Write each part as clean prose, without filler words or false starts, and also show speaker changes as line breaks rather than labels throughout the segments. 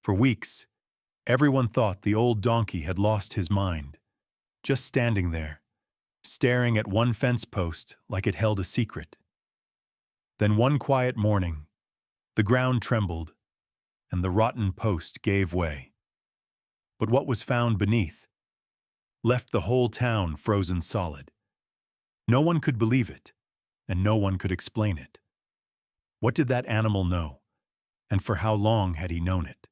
For weeks, everyone thought the old donkey had lost his mind, just standing there, staring at one fence post like it held a secret. Then one quiet morning, the ground trembled, and the rotten post gave way. But what was found beneath left the whole town frozen solid. No one could believe it, and no one could explain it. What did that animal know, and for how long had he known it?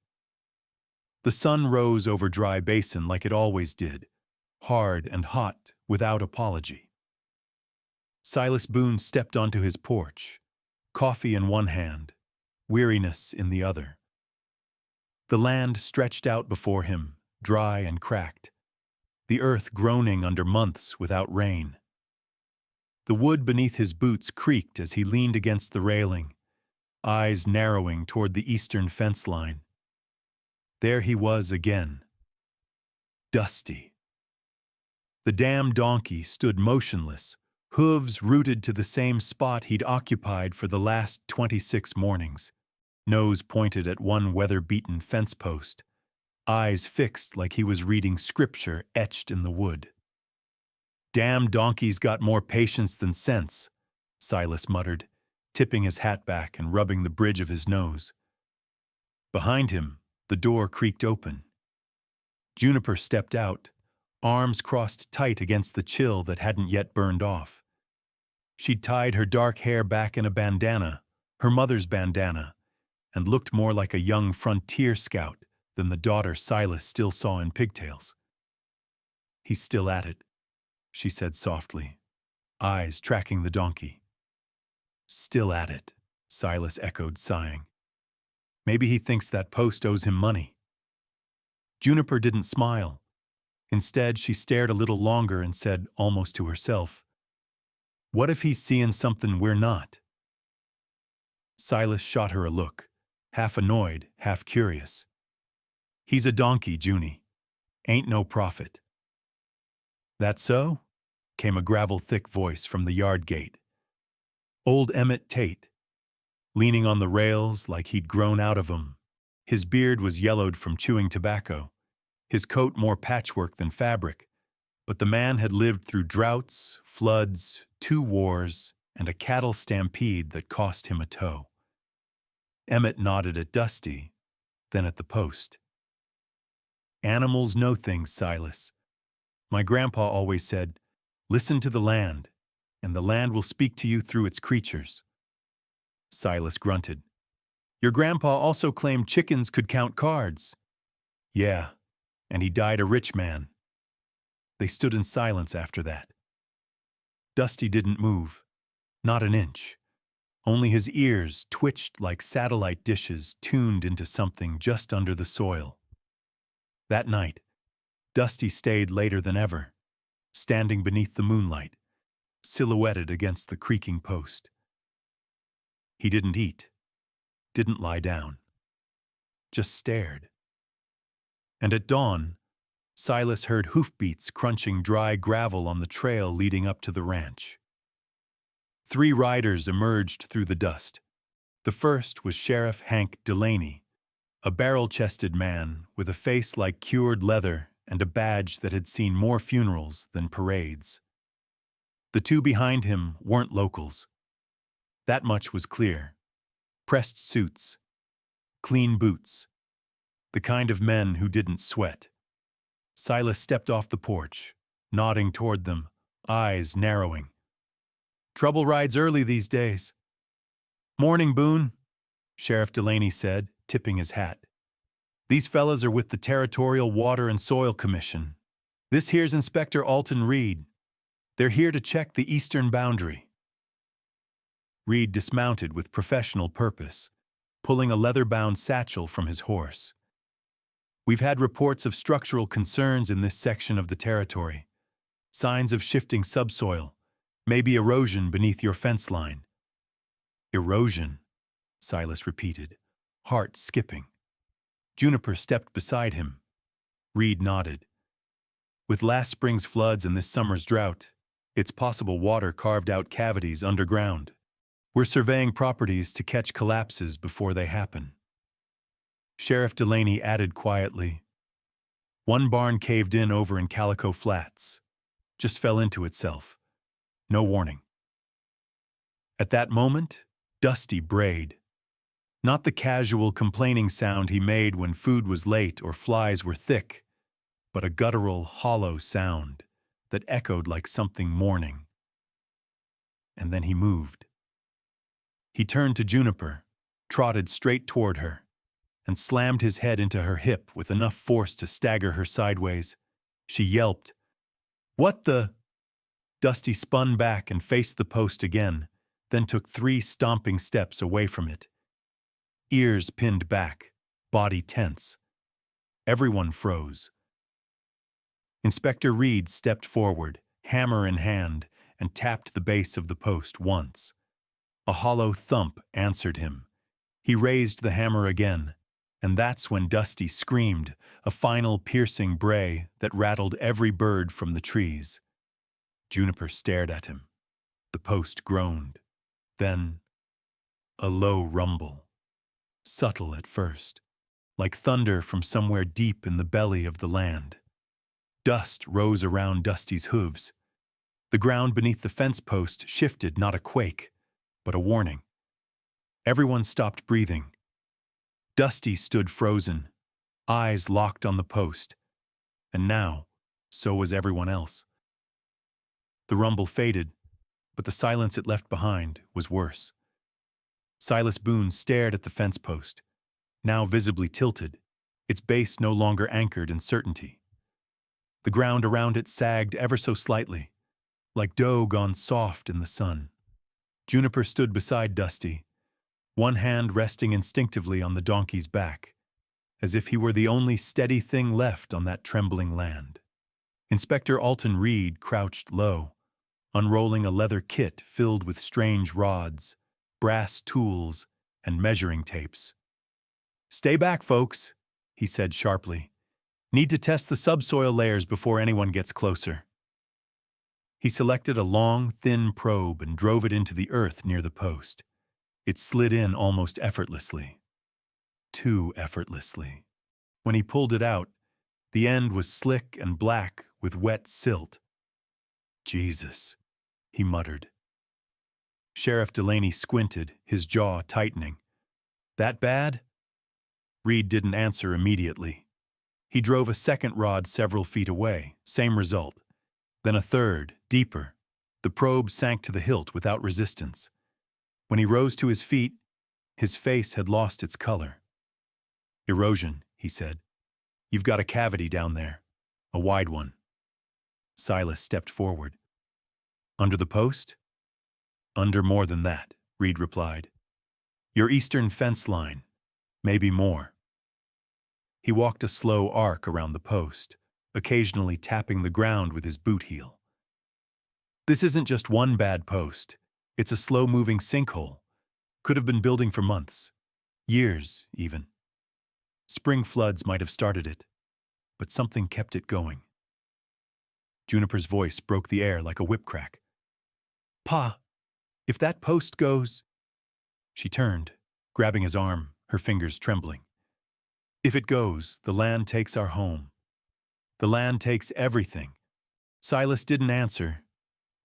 The sun rose over Dry Basin like it always did, hard and hot, without apology. Silas Boone stepped onto his porch, coffee in one hand, weariness in the other. The land stretched out before him, dry and cracked, the earth groaning under months without rain. The wood beneath his boots creaked as he leaned against the railing, eyes narrowing toward the eastern fence line. There he was again. Dusty. The damn donkey stood motionless, hooves rooted to the same spot he'd occupied for the last 26 mornings, nose pointed at one weather-beaten fence post, eyes fixed like he was reading scripture etched in the wood. "Damn donkey's got more patience than sense," Silas muttered, tipping his hat back and rubbing the bridge of his nose. Behind him, the door creaked open. Juniper stepped out, arms crossed tight against the chill that hadn't yet burned off. She'd tied her dark hair back in a bandana, her mother's bandana, and looked more like a young frontier scout than the daughter Silas still saw in pigtails. "He's still at it," she said softly, eyes tracking the donkey. "Still at it," Silas echoed, sighing. "Maybe he thinks that post owes him money." Juniper didn't smile. Instead, she stared a little longer and said, almost to herself, "What if he's seeing something we're not?" Silas shot her a look, half annoyed, half curious. "He's a donkey, Junie. Ain't no prophet." "That so?" came a gravel-thick voice from the yard gate. Old Emmett Tate, leaning on the rails like he'd grown out of 'em. His beard was yellowed from chewing tobacco, his coat more patchwork than fabric, but the man had lived through droughts, floods, 2 wars, and a cattle stampede that cost him a toe. Emmett nodded at Dusty, then at the post. "Animals know things, Silas. My grandpa always said, 'Listen to the land, and the land will speak to you through its creatures.'" Silas grunted. "Your grandpa also claimed chickens could count cards." "Yeah, and he died a rich man." They stood in silence after that. Dusty didn't move, not an inch. Only his ears twitched like satellite dishes tuned into something just under the soil. That night, Dusty stayed later than ever, standing beneath the moonlight, silhouetted against the creaking post. He didn't eat, didn't lie down, just stared. And at dawn, Silas heard hoofbeats crunching dry gravel on the trail leading up to the ranch. 3 riders emerged through the dust. The first was Sheriff Hank Delaney, a barrel-chested man with a face like cured leather and a badge that had seen more funerals than parades. The 2 behind him weren't locals. That much was clear. Pressed suits, clean boots, the kind of men who didn't sweat. Silas stepped off the porch, nodding toward them, eyes narrowing. "Trouble rides early these days." "Morning, Boone," Sheriff Delaney said, tipping his hat. "These fellas are with the Territorial Water and Soil Commission. This here's Inspector Alton Reed. They're here to check the eastern boundary." Reed dismounted with professional purpose, pulling a leather-bound satchel from his horse. "We've had reports of structural concerns in this section of the territory. Signs of shifting subsoil, maybe erosion beneath your fence line." "Erosion," Silas repeated, heart skipping. Juniper stepped beside him. Reed nodded. "With last spring's floods and this summer's drought, it's possible water carved out cavities underground. We're surveying properties to catch collapses before they happen." Sheriff Delaney added quietly. One barn caved in over in Calico Flats. Just fell into itself. No warning. At that moment, Dusty brayed. Not the casual complaining sound he made when food was late or flies were thick, but a guttural, hollow sound that echoed like something mourning. And then he moved. He turned to Juniper, trotted straight toward her, and slammed his head into her hip with enough force to stagger her sideways. She yelped, "What the?" Dusty spun back and faced the post again, then took 3 stomping steps away from it. Ears pinned back, body tense. Everyone froze. Inspector Reed stepped forward, hammer in hand, and tapped the base of the post once. A hollow thump answered him. He raised the hammer again, and that's when Dusty screamed, a final piercing bray that rattled every bird from the trees. Juniper stared at him. The post groaned. Then, a low rumble. Subtle at first, like thunder from somewhere deep in the belly of the land. Dust rose around Dusty's hooves. The ground beneath the fence post shifted, not a quake, but a warning. Everyone stopped breathing. Dusty stood frozen, eyes locked on the post, and now, so was everyone else. The rumble faded, but the silence it left behind was worse. Silas Boone stared at the fence post, now visibly tilted, its base no longer anchored in certainty. The ground around it sagged ever so slightly, like dough gone soft in the sun. Juniper stood beside Dusty, one hand resting instinctively on the donkey's back, as if he were the only steady thing left on that trembling land. Inspector Alton Reed crouched low, unrolling a leather kit filled with strange rods, brass tools, and measuring tapes. "Stay back, folks," he said sharply. "Need to test the subsoil layers before anyone gets closer." He selected a long, thin probe and drove it into the earth near the post. It slid in almost effortlessly. Too effortlessly. When he pulled it out, the end was slick and black with wet silt. "Jesus," he muttered. Sheriff Delaney squinted, his jaw tightening. "That bad?" Reed didn't answer immediately. He drove a second rod several feet away, same result. Then a third, deeper. The probe sank to the hilt without resistance. When he rose to his feet, his face had lost its color. "Erosion," he said. "You've got a cavity down there. A wide one." Silas stepped forward. "Under the post?" "Under more than that," Reed replied. "Your eastern fence line. Maybe more." He walked a slow arc around the post, occasionally tapping the ground with his boot heel. "This isn't just one bad post. It's a slow-moving sinkhole. Could have been building for months. Years, even. Spring floods might have started it, but something kept it going." Juniper's voice broke the air like a whip crack. "Pa, if that post goes—" She turned, grabbing his arm, her fingers trembling. "If it goes, the land takes our home. The land takes everything." Silas didn't answer,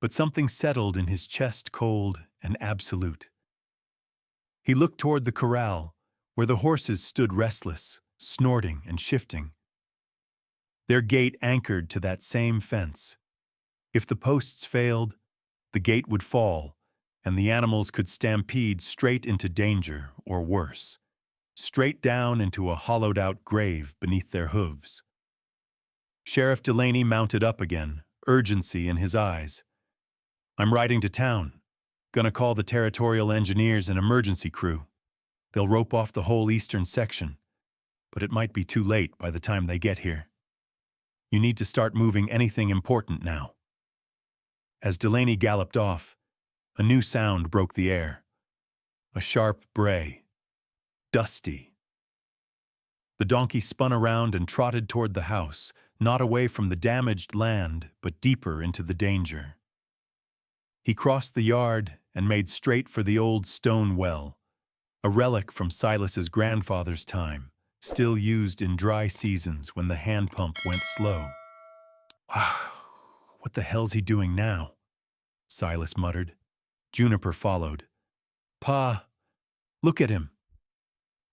but something settled in his chest, cold and absolute. He looked toward the corral, where the horses stood restless, snorting and shifting. Their gait anchored to that same fence. If the posts failed, the gate would fall, and the animals could stampede straight into danger, or worse, straight down into a hollowed-out grave beneath their hooves. Sheriff Delaney mounted up again, urgency in his eyes. "I'm riding to town. Gonna call the territorial engineers and emergency crew. They'll rope off the whole eastern section, but it might be too late by the time they get here. You need to start moving anything important now." As Delaney galloped off, a new sound broke the air. A sharp bray. Dusty. The donkey spun around and trotted toward the house, not away from the damaged land, but deeper into the danger. He crossed the yard and made straight for the old stone well, a relic from Silas's grandfather's time, still used in dry seasons when the hand pump went slow. Wow, what the hell's he doing now? Silas muttered. Juniper followed. Pa, look at him.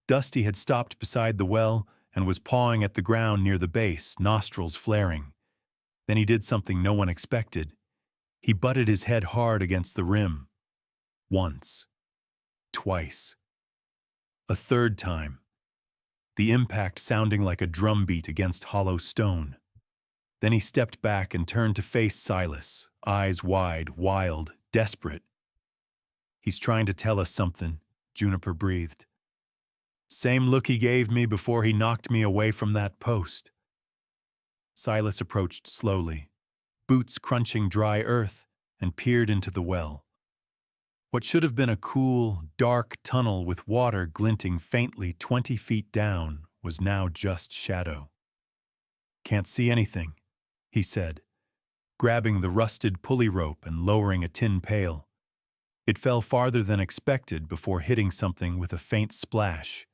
Dusty had stopped beside the well and was pawing at the ground near the base, nostrils flaring. Then he did something no one expected. He butted his head hard against the rim. Once. Twice. A third time. The impact sounding like a drumbeat against hollow stone. Then he stepped back and turned to face Silas, eyes wide, wild, desperate. He's trying to tell us something, Juniper breathed. Same look he gave me before he knocked me away from that post. Silas approached slowly, boots crunching dry earth, and peered into the well. What should have been a cool, dark tunnel with water glinting faintly 20 feet down was now just shadow. Can't see anything, he said, grabbing the rusted pulley rope and lowering a tin pail. It fell farther than expected before hitting something with a faint splash.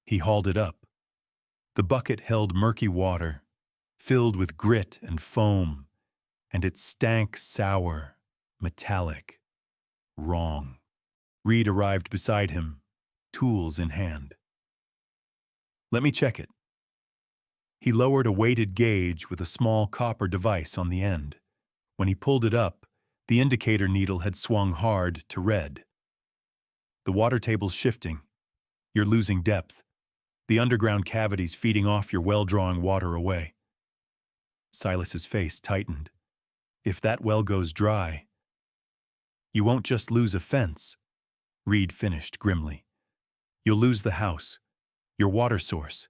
He hauled it up. The bucket held murky water, filled with grit and foam, and it stank sour, metallic, wrong. Reed arrived beside him, tools in hand. Let me check it. He lowered a weighted gauge with a small copper device on the end. When he pulled it up, the indicator needle had swung hard to red. The water table's shifting. You're losing depth. The underground cavity's feeding off your well drawing water away. Silas's face tightened. If that well goes dry, you won't just lose a fence, Reed finished grimly. You'll lose the house, your water source,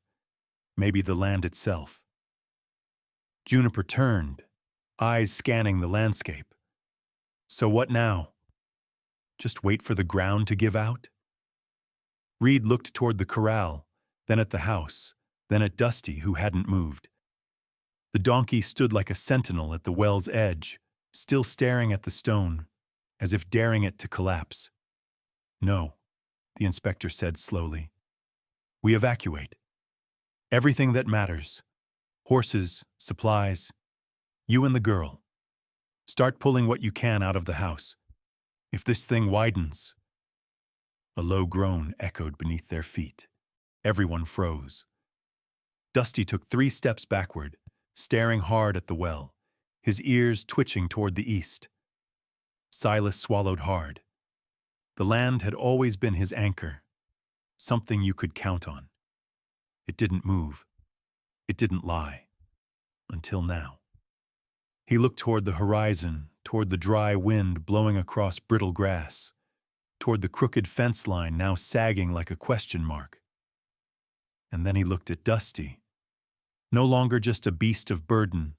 maybe the land itself. Juniper turned, eyes scanning the landscape. So what now? Just wait for the ground to give out? Reed looked toward the corral, then at the house, then at Dusty, who hadn't moved. The donkey stood like a sentinel at the well's edge, still staring at the stone, as if daring it to collapse. No, the inspector said slowly. We evacuate. Everything that matters. Horses, supplies, you and the girl. Start pulling what you can out of the house. If this thing widens... A low groan echoed beneath their feet. Everyone froze. Dusty took 3 steps backward, staring hard at the well, his ears twitching toward the east. Silas swallowed hard. The land had always been his anchor, something you could count on. It didn't move. It didn't lie. Until now. He looked toward the horizon, toward the dry wind blowing across brittle grass, toward the crooked fence line now sagging like a question mark. And then he looked at Dusty. No longer just a beast of burden,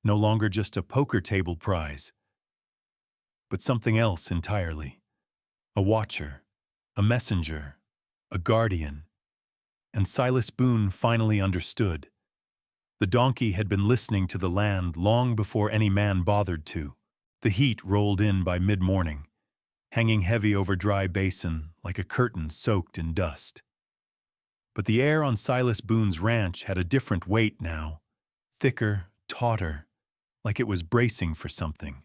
no longer just a poker table prize, but something else entirely. A watcher, a messenger, a guardian. And Silas Boone finally understood. The donkey had been listening to the land long before any man bothered to. The heat rolled in by mid-morning, hanging heavy over Dry Basin like a curtain soaked in dust. But the air on Silas Boone's ranch had a different weight now, thicker, tauter, like it was bracing for something.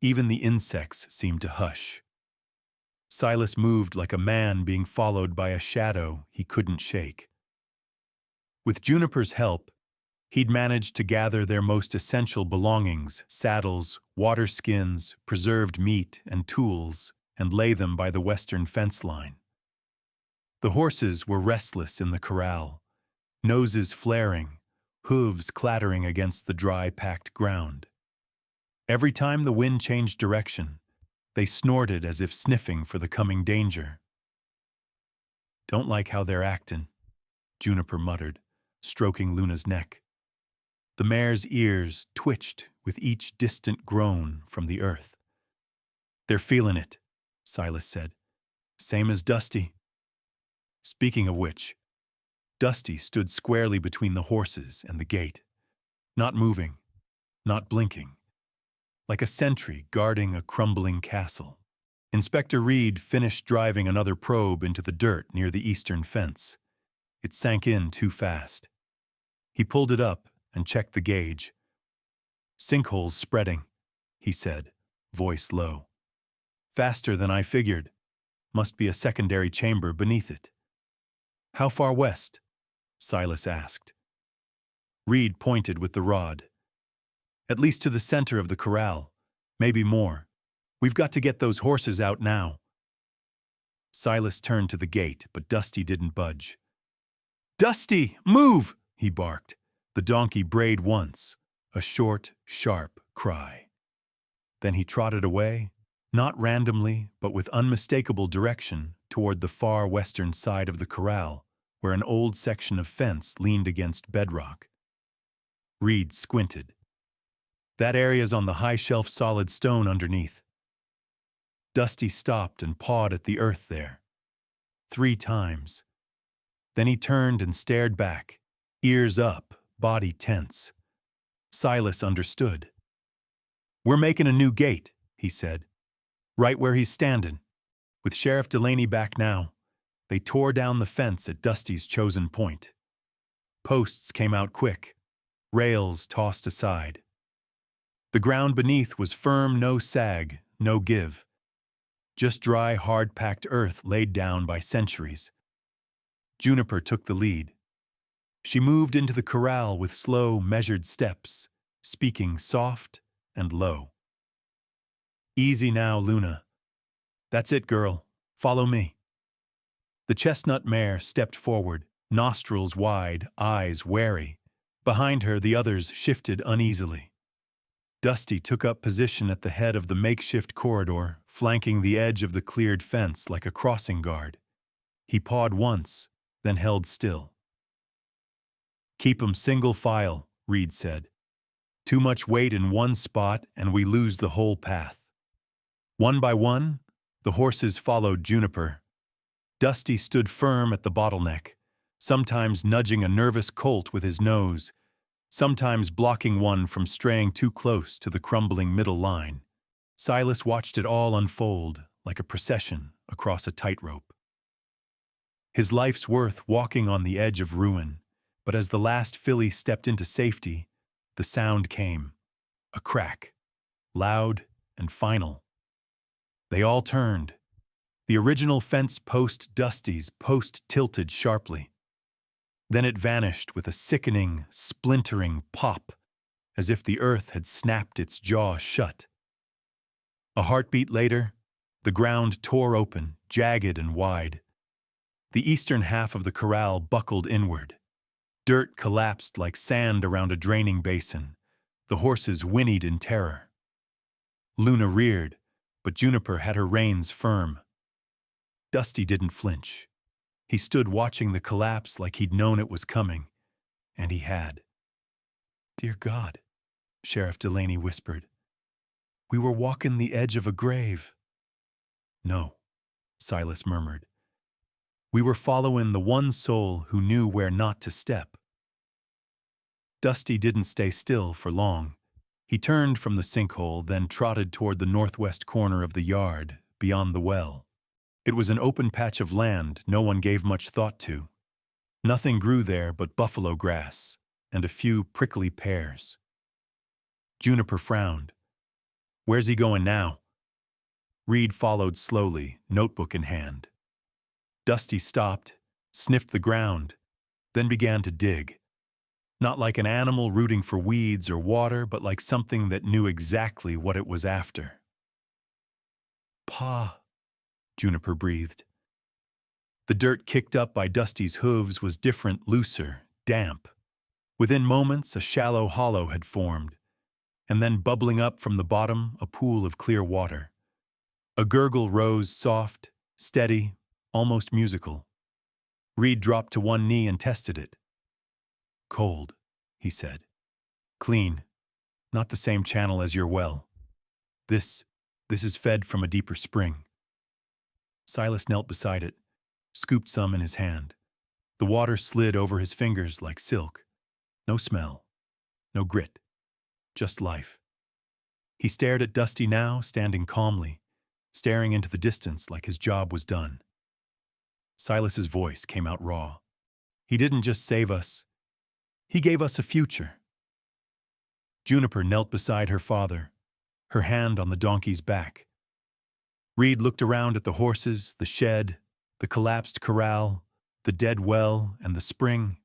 Even the insects seemed to hush. Silas moved like a man being followed by a shadow he couldn't shake. With Juniper's help, he'd managed to gather their most essential belongings, saddles, water skins, preserved meat, and tools, and lay them by the western fence line. The horses were restless in the corral, noses flaring, hooves clattering against the dry, packed ground. Every time the wind changed direction, they snorted as if sniffing for the coming danger. Don't like how they're actin', Juniper muttered, stroking Luna's neck. The mare's ears twitched with each distant groan from the earth. They're feeling it, Silas said. Same as Dusty. Speaking of which, Dusty stood squarely between the horses and the gate, not moving, not blinking, like a sentry guarding a crumbling castle. Inspector Reed finished driving another probe into the dirt near the eastern fence. It sank in too fast. He pulled it up and checked the gauge. "Sinkholes spreading," he said, voice low. "Faster than I figured. Must be a secondary chamber beneath it." "How far west?" Silas asked. Reed pointed with the rod. "At least to the center of the corral. Maybe more. We've got to get those horses out now." Silas turned to the gate, but Dusty didn't budge. "Dusty, move!" he barked. The donkey brayed once, a short, sharp cry. Then he trotted away, not randomly, but with unmistakable direction, toward the far western side of the corral, where an old section of fence leaned against bedrock. Reed squinted. "That area's on the high-shelf solid stone underneath." Dusty stopped and pawed at the earth there. 3 times. Then he turned and stared back, ears up, body tense. Silas understood. "We're making a new gate," he said. "Right where he's standing. With Sheriff Delaney back now, they tore down the fence at Dusty's chosen point. Posts came out quick, rails tossed aside. The ground beneath was firm, no sag, no give. Just dry, hard-packed earth laid down by centuries. Juniper took the lead. She moved into the corral with slow, measured steps, speaking soft and low. "Easy now, Luna. That's it, girl. Follow me." The chestnut mare stepped forward, nostrils wide, eyes wary. Behind her, the others shifted uneasily. Dusty took up position at the head of the makeshift corridor, flanking the edge of the cleared fence like a crossing guard. He pawed once, then held still. "Keep 'em single file," Reed said. "Too much weight in one spot and we lose the whole path." One by one, the horses followed Juniper. Dusty stood firm at the bottleneck, sometimes nudging a nervous colt with his nose, sometimes blocking one from straying too close to the crumbling middle line. Silas watched it all unfold like a procession across a tightrope. His life's worth walking on the edge of ruin, but as the last filly stepped into safety, the sound came. A crack, loud and final. They all turned. The original fence post, Dusty's post, tilted sharply. Then it vanished with a sickening, splintering pop, as if the earth had snapped its jaw shut. A heartbeat later, the ground tore open, jagged and wide. The eastern half of the corral buckled inward. Dirt collapsed like sand around a draining basin. The horses whinnied in terror. Luna reared, but Juniper had her reins firm. Dusty didn't flinch. He stood watching the collapse like he'd known it was coming, and he had. "Dear God," Sheriff Delaney whispered. "We were walking the edge of a grave." "No," Silas murmured. "We were following the one soul who knew where not to step." Dusty didn't stay still for long. He turned from the sinkhole, then trotted toward the northwest corner of the yard, beyond the well. It was an open patch of land no one gave much thought to. Nothing grew there but buffalo grass and a few prickly pears. Juniper frowned. "Where's he going now?" Reed followed slowly, notebook in hand. Dusty stopped, sniffed the ground, then began to dig. Not like an animal rooting for weeds or water, but like something that knew exactly what it was after. "Pa," Juniper breathed. The dirt kicked up by Dusty's hooves was different, looser, damp. Within moments, a shallow hollow had formed, and then bubbling up from the bottom, a pool of clear water. A gurgle rose, soft, steady, almost musical. Reed dropped to one knee and tested it. "Cold," he said. "Clean. Not the same channel as your well. This is fed from a deeper spring." Silas knelt beside it, scooped some in his hand. The water slid over his fingers like silk. No smell, no grit, just life. He stared at Dusty now, standing calmly, staring into the distance like his job was done. Silas's voice came out raw. He didn't just save us, he gave us a future. Juniper knelt beside her father, her hand on the donkey's back. Reed looked around at the horses, the shed, the collapsed corral, the dead well, and the spring.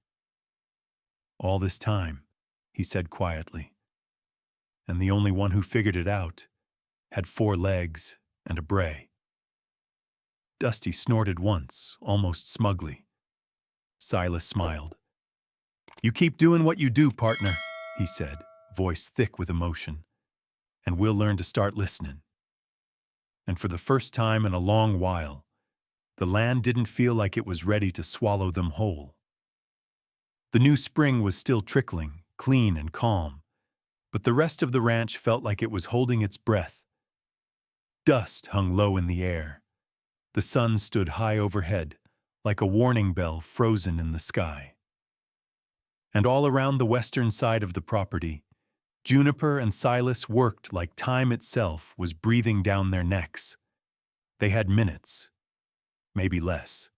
All this time, he said quietly, and the only one who figured it out had 4 legs and a bray. Dusty snorted once, almost smugly. Silas smiled. "You keep doing what you do, partner," he said, voice thick with emotion, "and we'll learn to start listening." And for the first time in a long while, the land didn't feel like it was ready to swallow them whole. The new spring was still trickling, clean and calm, but the rest of the ranch felt like it was holding its breath. Dust hung low in the air. The sun stood high overhead, like a warning bell frozen in the sky. And all around the western side of the property, Juniper and Silas worked like time itself was breathing down their necks. They had minutes, maybe less.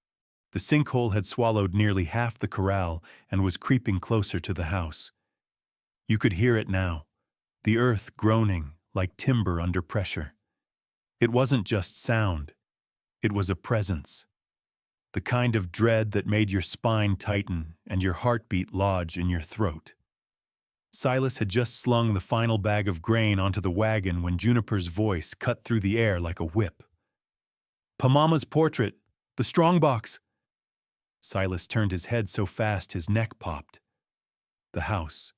The sinkhole had swallowed nearly half the corral and was creeping closer to the house. You could hear it now, the earth groaning like timber under pressure. It wasn't just sound, it was a presence. The kind of dread that made your spine tighten and your heartbeat lodge in your throat. Silas had just slung the final bag of grain onto the wagon when Juniper's voice cut through the air like a whip. "Pamama's portrait, the strongbox." Silas turned his head so fast his neck popped. The house.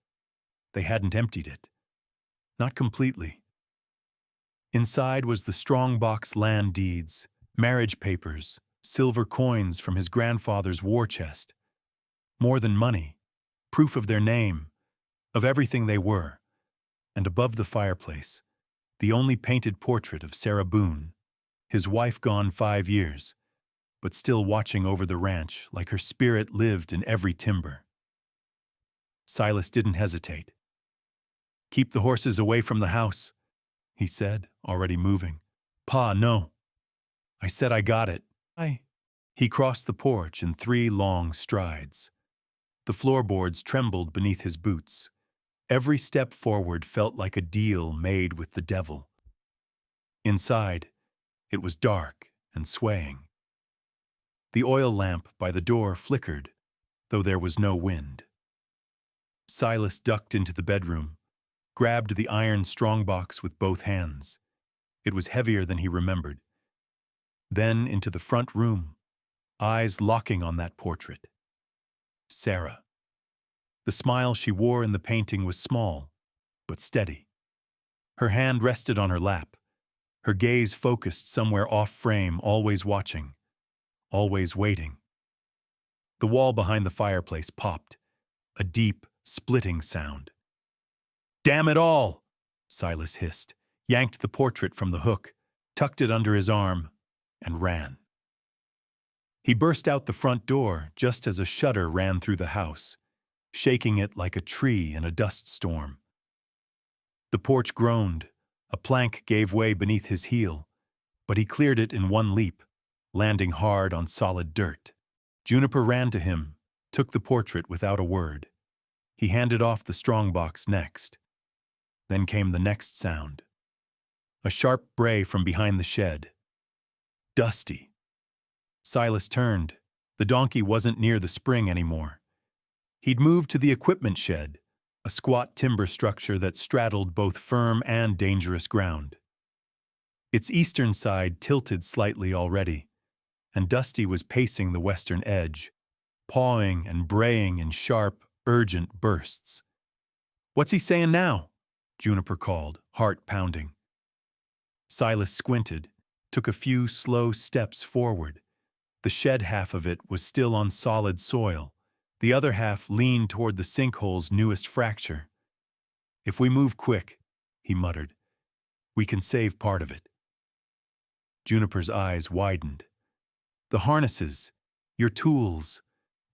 They hadn't emptied it. Not completely. Inside was the strongbox land deeds, marriage papers, silver coins from his grandfather's war chest. More than money, proof of their name, of everything they were. And above the fireplace, the only painted portrait of Sarah Boone, his wife gone 5 years, but still watching over the ranch like her spirit lived in every timber. Silas didn't hesitate. "Keep the horses away from the house," he said, already moving. "Pa, no. I said I got it. He crossed the porch in 3 long strides. The floorboards trembled beneath his boots. Every step forward felt like a deal made with the devil. Inside, it was dark and swaying. The oil lamp by the door flickered, though there was no wind. Silas ducked into the bedroom, grabbed the iron strongbox with both hands. It was heavier than he remembered. Then into the front room, eyes locking on that portrait. Sarah. The smile she wore in the painting was small, but steady. Her hand rested on her lap, her gaze focused somewhere off-frame, always watching, always waiting. The wall behind the fireplace popped, a deep, splitting sound. "Damn it all!" Silas hissed, yanked the portrait from the hook, tucked it under his arm, and ran. He burst out the front door just as a shudder ran through the house, shaking it like a tree in a dust storm. The porch groaned, a plank gave way beneath his heel, but he cleared it in one leap, landing hard on solid dirt. Juniper ran to him, took the portrait without a word. He handed off the strongbox next. Then came the next sound. A sharp bray from behind the shed. Dusty. Silas turned. The donkey wasn't near the spring anymore. He'd moved to the equipment shed, a squat timber structure that straddled both firm and dangerous ground. Its eastern side tilted slightly already, and Dusty was pacing the western edge, pawing and braying in sharp, urgent bursts. "What's he saying now?" Juniper called, heart pounding. Silas squinted, took a few slow steps forward. The shed half of it was still on solid soil. The other half leaned toward the sinkhole's newest fracture. "If we move quick," he muttered, "we can save part of it." Juniper's eyes widened. "The harnesses, your tools,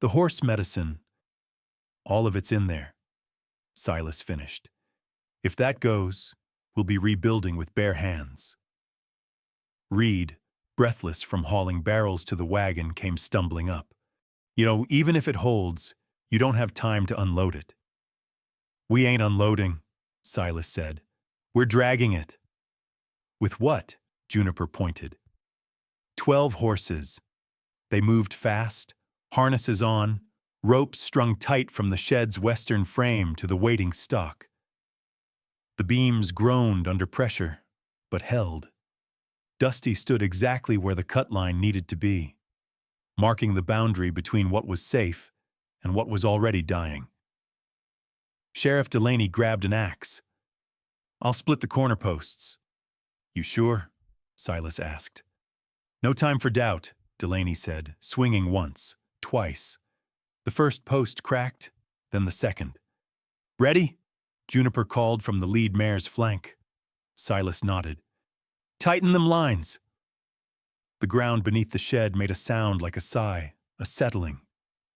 the horse medicine, all of it's in there," Silas finished. "If that goes, we'll be rebuilding with bare hands." Reed, breathless from hauling barrels to the wagon, came stumbling up. Even if it holds, you don't have time to unload it. We ain't unloading, Silas said. We're dragging it. With what? Juniper pointed. 12 horses. They moved fast, harnesses on, ropes strung tight from the shed's western frame to the waiting stock. The beams groaned under pressure, but held. Dusty stood exactly where the cut line needed to be, marking the boundary between what was safe and what was already dying. Sheriff Delaney grabbed an axe. I'll split the corner posts. You sure? Silas asked. No time for doubt, Delaney said, swinging once, twice. The first post cracked, then the second. Ready? Juniper called from the lead mare's flank. Silas nodded. Tighten them lines. The ground beneath the shed made a sound like a sigh, a settling,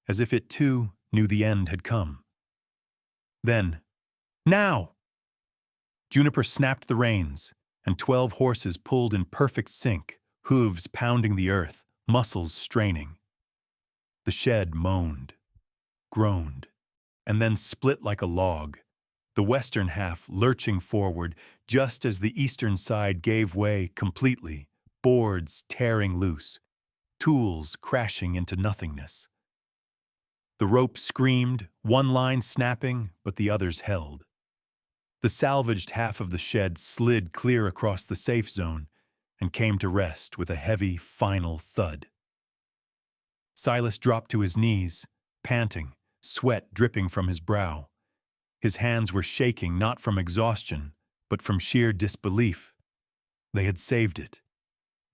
as if it too knew the end had come. Then, now! Juniper snapped the reins, and 12 horses pulled in perfect sync, hooves pounding the earth, muscles straining. The shed moaned, groaned, and then split like a log, the western half lurching forward just as the eastern side gave way completely, boards tearing loose, tools crashing into nothingness. The rope screamed, one line snapping, but the others held. The salvaged half of the shed slid clear across the safe zone and came to rest with a heavy, final thud. Silas dropped to his knees, panting, sweat dripping from his brow. His hands were shaking not from exhaustion, but from sheer disbelief. They had saved it.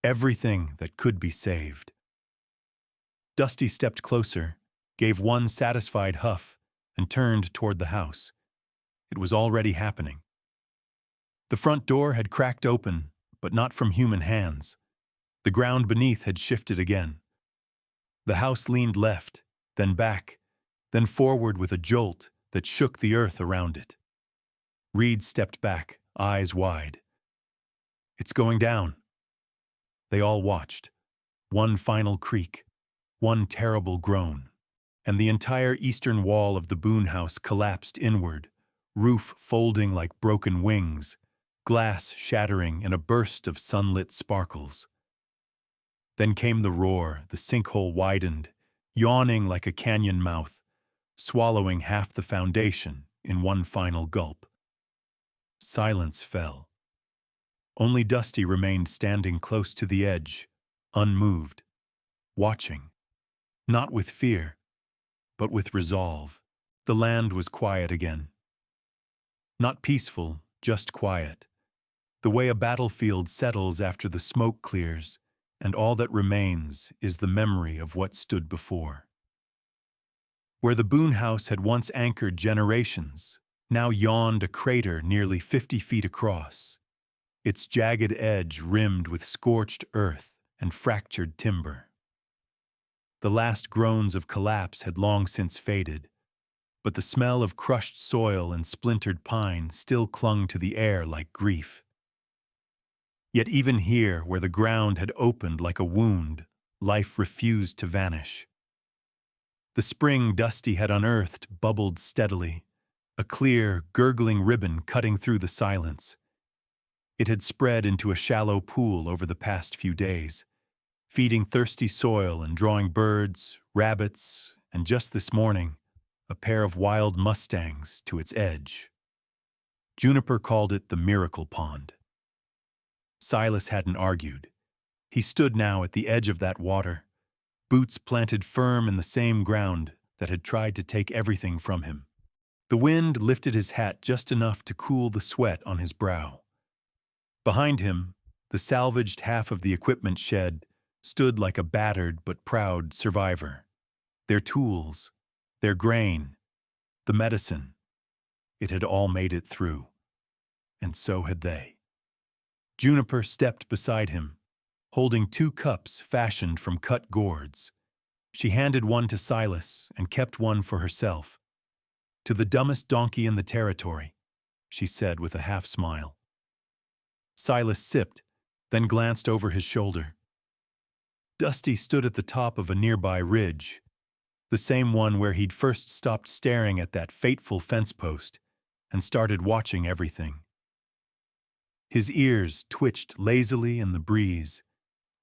Everything that could be saved. Dusty stepped closer, gave one satisfied huff, and turned toward the house. It was already happening. The front door had cracked open, but not from human hands. The ground beneath had shifted again. The house leaned left, then back, then forward with a jolt that shook the earth around it. Reed stepped back, eyes wide. It's going down. They all watched. One final creak, one terrible groan, and the entire eastern wall of the Boone house collapsed inward, roof folding like broken wings, glass shattering in a burst of sunlit sparkles. Then came the roar, the sinkhole widened, yawning like a canyon mouth, swallowing half the foundation in one final gulp. Silence fell. Only Dusty remained standing close to the edge, unmoved, watching, not with fear, but with resolve. The land was quiet again. Not peaceful, just quiet. The way a battlefield settles after the smoke clears, and all that remains is the memory of what stood before. Where the Boone house had once anchored generations, now yawned a crater nearly 50 feet across, its jagged edge rimmed with scorched earth and fractured timber. The last groans of collapse had long since faded, but the smell of crushed soil and splintered pine still clung to the air like grief. Yet even here, where the ground had opened like a wound, life refused to vanish. The spring Dusty had unearthed bubbled steadily, a clear, gurgling ribbon cutting through the silence. It had spread into a shallow pool over the past few days, feeding thirsty soil and drawing birds, rabbits, and just this morning, a pair of wild mustangs to its edge. Juniper called it the Miracle Pond. Silas hadn't argued. He stood now at the edge of that water, boots planted firm in the same ground that had tried to take everything from him. The wind lifted his hat just enough to cool the sweat on his brow. Behind him, the salvaged half of the equipment shed stood like a battered but proud survivor. Their tools, their grain, the medicine, it had all made it through. And so had they. Juniper stepped beside him, holding 2 cups fashioned from cut gourds. She handed one to Silas and kept one for herself. To the dumbest donkey in the territory, she said with a half-smile. Silas sipped, then glanced over his shoulder. Dusty stood at the top of a nearby ridge, the same one where he'd first stopped staring at that fateful fence post and started watching everything. His ears twitched lazily in the breeze,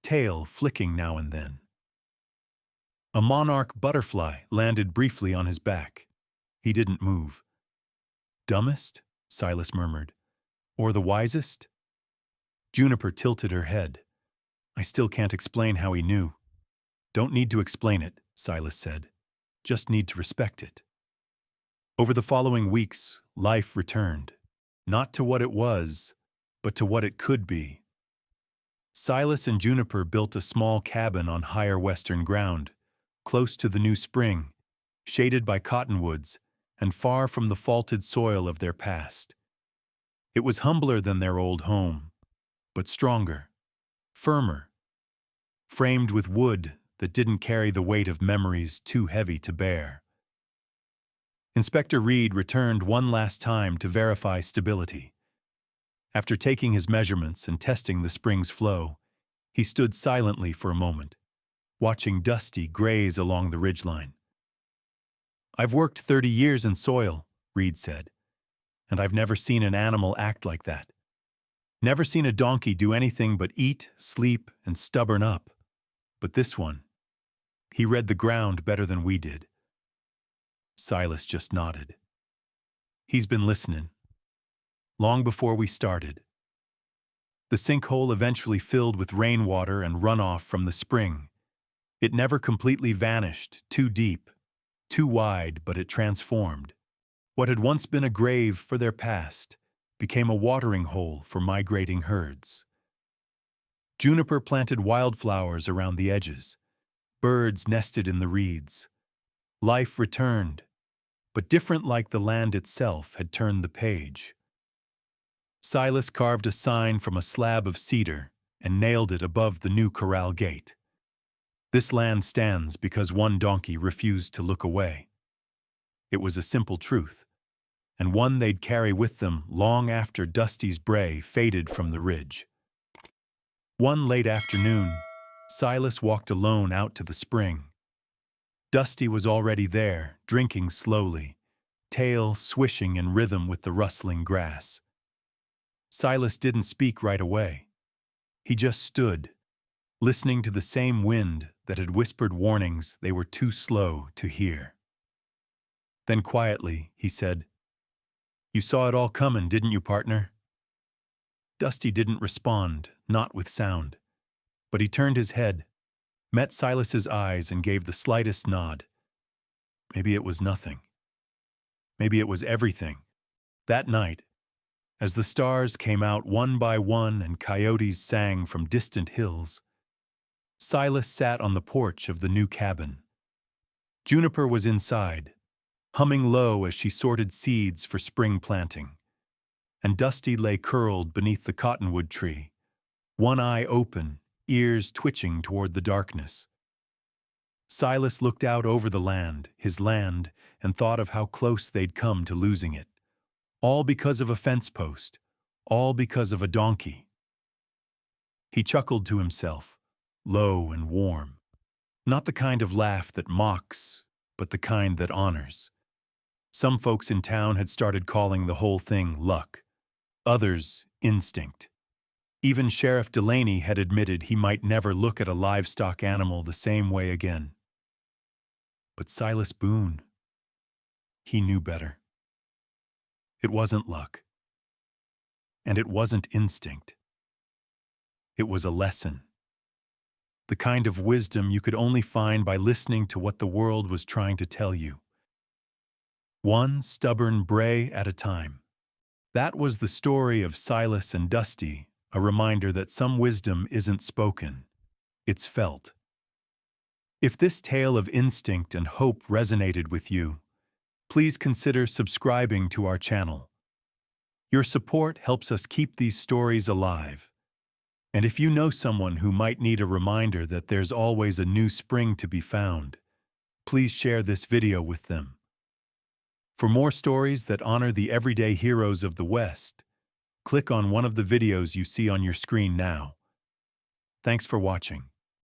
tail flicking now and then. A monarch butterfly landed briefly on his back. He didn't move. "Dumbest?" Silas murmured. "Or the wisest?" Juniper tilted her head. "I still can't explain how he knew." "Don't need to explain it," Silas said. "Just need to respect it." Over the following weeks, life returned. Not to what it was, but to what it could be. Silas and Juniper built a small cabin on higher western ground, close to the new spring, shaded by cottonwoods, and far from the faulted soil of their past. It was humbler than their old home, but stronger, firmer, framed with wood that didn't carry the weight of memories too heavy to bear. Inspector Reed returned one last time to verify stability. After taking his measurements and testing the spring's flow, he stood silently for a moment, watching Dusty graze along the ridgeline. "I've worked 30 years in soil," Reed said, "and I've never seen an animal act like that. Never seen a donkey do anything but eat, sleep, and stubborn up. But this one, he read the ground better than we did." Silas just nodded. "He's been listening. Long before we started." The sinkhole eventually filled with rainwater and runoff from the spring. It never completely vanished, too deep, too wide, but it transformed. What had once been a grave for their past became a watering hole for migrating herds. Juniper planted wildflowers around the edges. Birds nested in the reeds. Life returned, but different, like the land itself had turned the page. Silas carved a sign from a slab of cedar and nailed it above the new corral gate. "This land stands because one donkey refused to look away." It was a simple truth, and one they'd carry with them long after Dusty's bray faded from the ridge. One late afternoon, Silas walked alone out to the spring. Dusty was already there, drinking slowly, tail swishing in rhythm with the rustling grass. Silas didn't speak right away. He just stood, listening to the same wind that had whispered warnings they were too slow to hear. Then quietly, he said, "You saw it all coming, didn't you, partner?" Dusty didn't respond, not with sound, but he turned his head, met Silas's eyes, and gave the slightest nod. Maybe it was nothing. Maybe it was everything. That night, as the stars came out one by one and coyotes sang from distant hills, Silas sat on the porch of the new cabin. Juniper was inside, humming low as she sorted seeds for spring planting, and Dusty lay curled beneath the cottonwood tree, one eye open, ears twitching toward the darkness. Silas looked out over the land, his land, and thought of how close they'd come to losing it. All because of a fence post, all because of a donkey. He chuckled to himself, low and warm. Not the kind of laugh that mocks, but the kind that honors. Some folks in town had started calling the whole thing luck, others instinct. Even Sheriff Delaney had admitted he might never look at a livestock animal the same way again. But Silas Boone, he knew better. It wasn't luck. And it wasn't instinct. It was a lesson. The kind of wisdom you could only find by listening to what the world was trying to tell you. One stubborn bray at a time. That was the story of Silas and Dusty, a reminder that some wisdom isn't spoken, it's felt. If this tale of instinct and hope resonated with you, please consider subscribing to our channel. Your support helps us keep these stories alive. And if you know someone who might need a reminder that there's always a new spring to be found, please share this video with them. For more stories that honor the everyday heroes of the West, click on one of the videos you see on your screen now. Thanks for watching.